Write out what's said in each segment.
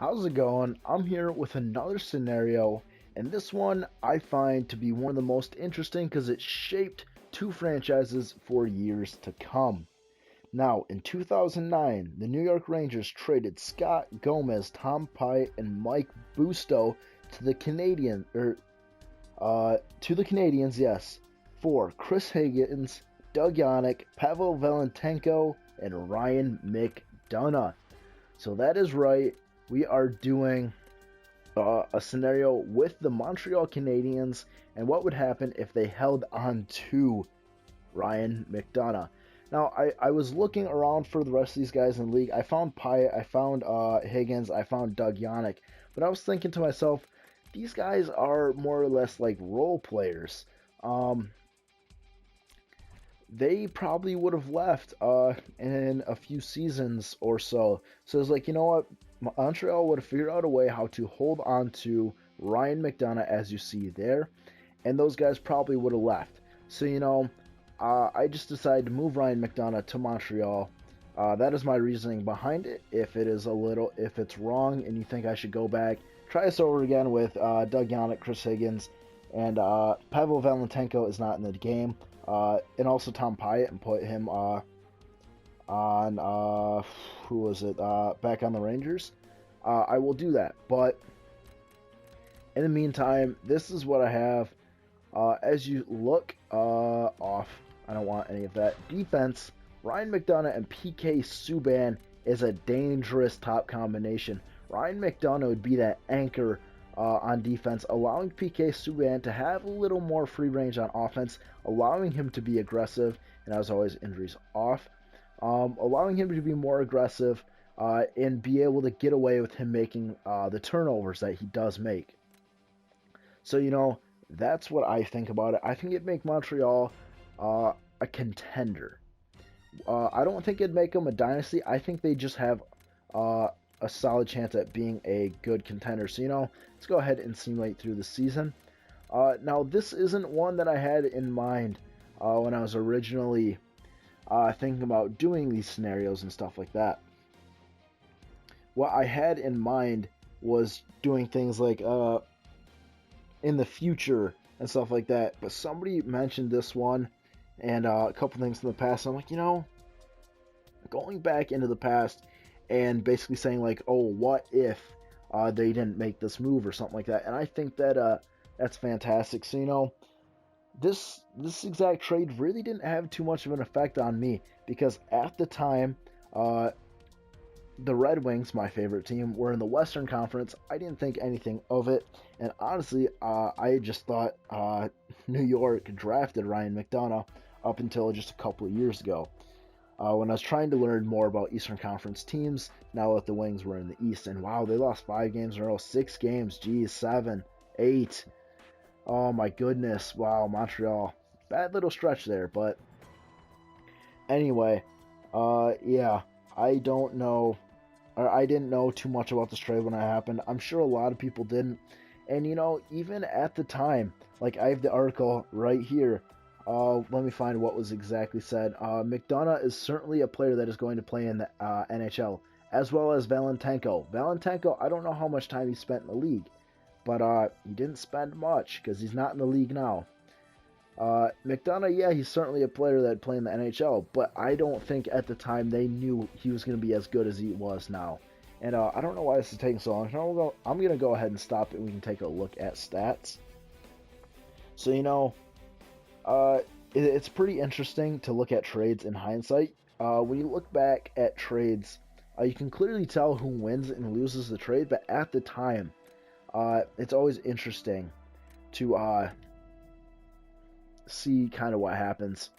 How's it going? I'm here with another scenario, and this one I find to be one of the most interesting because it shaped two franchises for years to come. Now, in 2009, the New York Rangers traded Scott Gomez, Tom Pyatt, and Mike Busto to the Canadians, yes, for Chris Higgins, Doug Yannick, Pavel Valentenko, and Ryan McDonagh. So that is right. We are doing a scenario with the Montreal Canadiens and what would happen if they held on to Ryan McDonagh. Now, I was looking around for the rest of these guys in the league. I found Pyatt, I found Higgins, I found Doug Yannick. But I was thinking to myself, these guys are more or less like role players. They probably would have left in a few seasons or so. So it's like, you know what? Montreal would have figured out a way how to hold on to Ryan McDonagh, as you see there, and those guys probably would have left. So, I just decided to move Ryan McDonagh to Montreal. That is my reasoning behind it. If it's wrong and you think I should go back, try this over again with Doug Yannick, Chris Higgins, and Pavel Valentenko is not in the game. And also Tom Pyatt, and put him on who was it? Back on the Rangers. I will do that, but in the meantime, this is what I have. As you look off, I don't want any of that. Defense, Ryan McDonagh and PK Subban is a dangerous top combination. Ryan McDonagh would be that anchor on defense, allowing PK Subban to have a little more free range on offense, allowing him to be aggressive, and as always, injuries off, allowing him to be more aggressive and be able to get away with him making the turnovers that he does make. So, that's what I think about it. I think it'd make Montreal a contender. I don't think it'd make them a dynasty. I think they just have a solid chance at being a good contender. So, let's go ahead and simulate through the season. Now, this isn't one that I had in mind when I was originally thinking about doing these scenarios and stuff like that. What I had in mind was doing things like in the future and stuff like that. But somebody mentioned this one and a couple things in the past. I'm like, going back into the past and basically saying like, oh, what if they didn't make this move or something like that. And I think that that's fantastic. So, this exact trade really didn't have too much of an effect on me because at the time, the Red Wings, my favorite team, were in the Western Conference. I didn't think anything of it. And honestly, I just thought New York drafted Ryan McDonagh up until just a couple of years ago. When I was trying to learn more about Eastern Conference teams, now that the Wings were in the East. And wow, they lost 5 games in a row, 6 games, geez, 7, 8. Oh my goodness, wow, Montreal. Bad little stretch there, but anyway, yeah, I don't know, or I didn't know too much about this trade when it happened. I'm sure a lot of people didn't. And even at the time, like I have the article right here. Let me find what was exactly said. McDonagh is certainly a player that is going to play in the NHL, as well as Valentenko. Valentenko, I don't know how much time he spent in the league, but he didn't spend much because he's not in the league now. McDonagh, yeah, he's certainly a player that played in the NHL, but I don't think at the time they knew he was going to be as good as he was now. And I don't know why this is taking so long. I'm going to go ahead and stop it and we can take a look at stats. So, it's pretty interesting to look at trades in hindsight. When you look back at trades, you can clearly tell who wins and loses the trade, but at the time, it's always interesting to see kind of what happens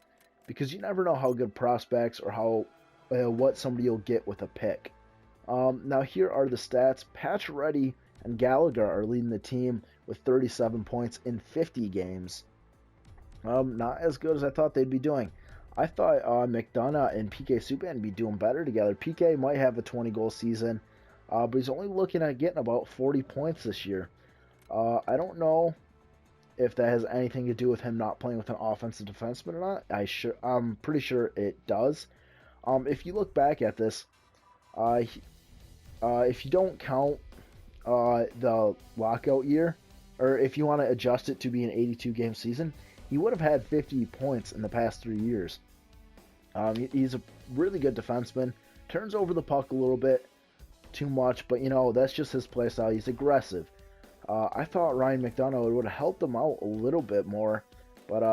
because you never know how good prospects or how what somebody will get with a pick. Now here are the stats. Pacioretty and Gallagher are leading the team with 37 points in 50 games. Not as good as I thought they'd be doing. I thought McDonagh and PK Subban would be doing better together. PK might have a 20-goal season, but he's only looking at getting about 40 points this year. I don't know if that has anything to do with him not playing with an offensive defenseman or not. I'm pretty sure it does. If you look back at this, if you don't count the lockout year, or if you want to adjust it to be an 82 game season, he would have had 50 points in the past 3 years. He's a really good defenseman. Turns over the puck a little bit too much, but that's just his play style. He's aggressive. I thought Ryan McDonagh would have helped him out a little bit more, but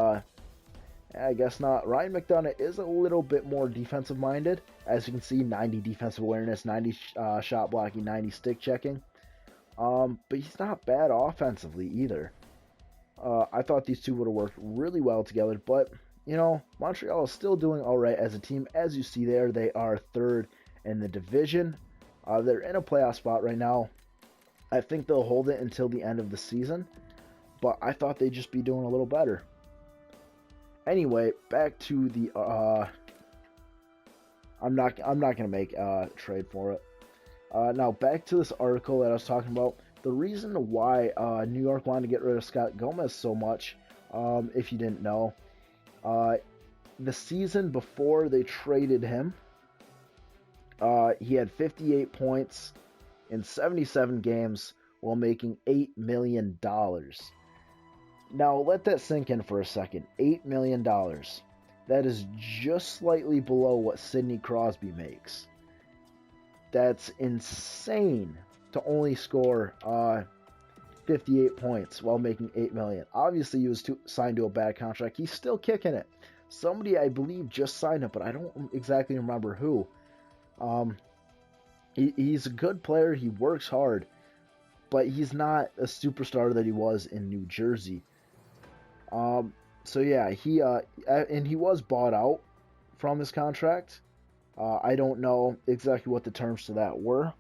I guess not. Ryan McDonagh is a little bit more defensive minded. As you can see, 90 defensive awareness, 90 shot blocking, 90 stick checking. But he's not bad offensively either. I thought these two would have worked really well together, but Montreal is still doing all right as a team. As you see there, they are third in the division. They're in a playoff spot right now. I think they'll hold it until the end of the season, but I thought they'd just be doing a little better. Anyway, back to the I'm not gonna make a trade for it. Now back to this article that I was talking about. The reason why New York wanted to get rid of Scott Gomez so much, if you didn't know, the season before they traded him, he had 58 points in 77 games while making $8 million. Now, let that sink in for a second. $8 million. That is just slightly below what Sidney Crosby makes. That's insane to only score 58 points while making $8 million. Obviously, he was signed to a bad contract. He's still kicking it. Somebody, I believe, just signed him, but I don't exactly remember who. He's a good player. He works hard, but he's not a superstar that he was in New Jersey. So yeah, he was bought out from his contract. I don't know exactly what the terms to that were,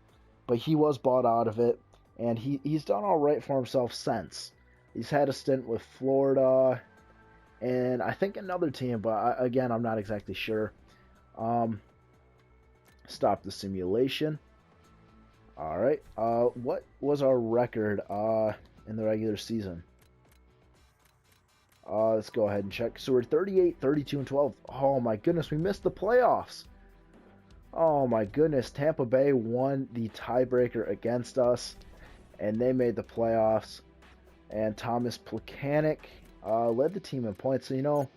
but he was bought out of it, and he's done all right for himself since. He's had a stint with Florida, and I think another team, but again, I'm not exactly sure. Stop the simulation. All right. What was our record in the regular season? Let's go ahead and check. So we're 38, 32, and 12. Oh my goodness, we missed the playoffs. Oh my goodness, Tampa Bay won the tiebreaker against us, and they made the playoffs. And Thomas Plekanec led the team in points. So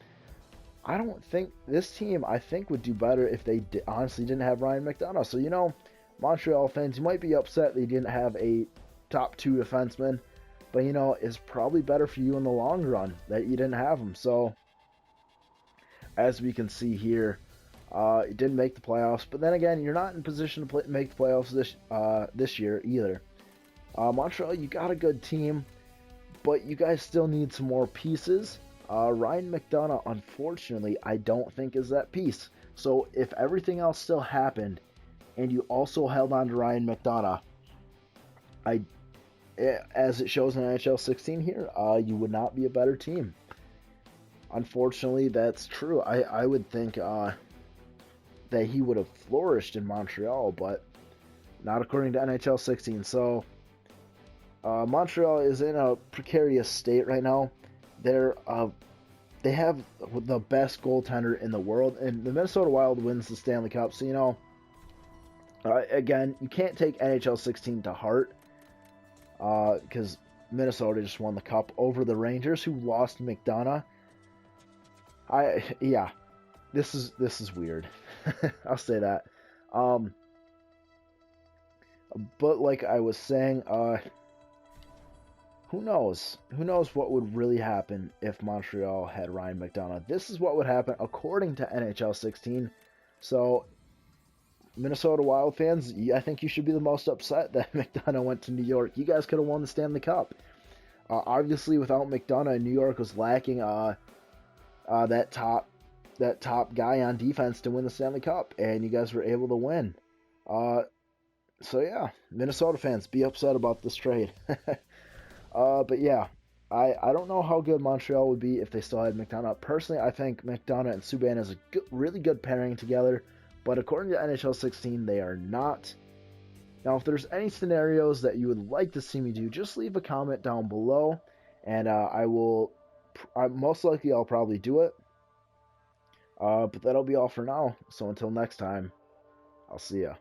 I don't think this team, I think, would do better if they honestly didn't have Ryan McDonagh. So Montreal fans, you might be upset they didn't have a top 2 defenseman, but it's probably better for you in the long run that you didn't have him. So as we can see here, it didn't make the playoffs, but then again, you're not in position to make the playoffs this year either. Montreal, you got a good team, but you guys still need some more pieces. Ryan McDonagh, unfortunately, I don't think is that piece. So if everything else still happened, and you also held on to Ryan McDonagh, as it shows in NHL 16 here, you would not be a better team. Unfortunately, that's true. I would think that he would have flourished in Montreal, but not according to NHL 16. So Montreal is in a precarious state right now. They have the best goaltender in the world, and the Minnesota Wild wins the Stanley Cup. So again, you can't take NHL 16 to heart, because Minnesota just won the cup over the Rangers, who lost McDonagh. This is weird. I'll say that. But like I was saying, who knows? Who knows what would really happen if Montreal had Ryan McDonagh? This is what would happen according to NHL 16. So, Minnesota Wild fans, I think you should be the most upset that McDonagh went to New York. You guys could have won the Stanley Cup. Obviously, without McDonagh, New York was lacking that top guy on defense to win the Stanley Cup, and you guys were able to win. So yeah, Minnesota fans, be upset about this trade. But yeah, I don't know how good Montreal would be if they still had McDonagh. Personally, I think McDonagh and Subban is a really good pairing together, but according to NHL 16, they are not. Now, if there's any scenarios that you would like to see me do, just leave a comment down below, and most likely I'll probably do it. But that'll be all for now. So until next time, I'll see ya.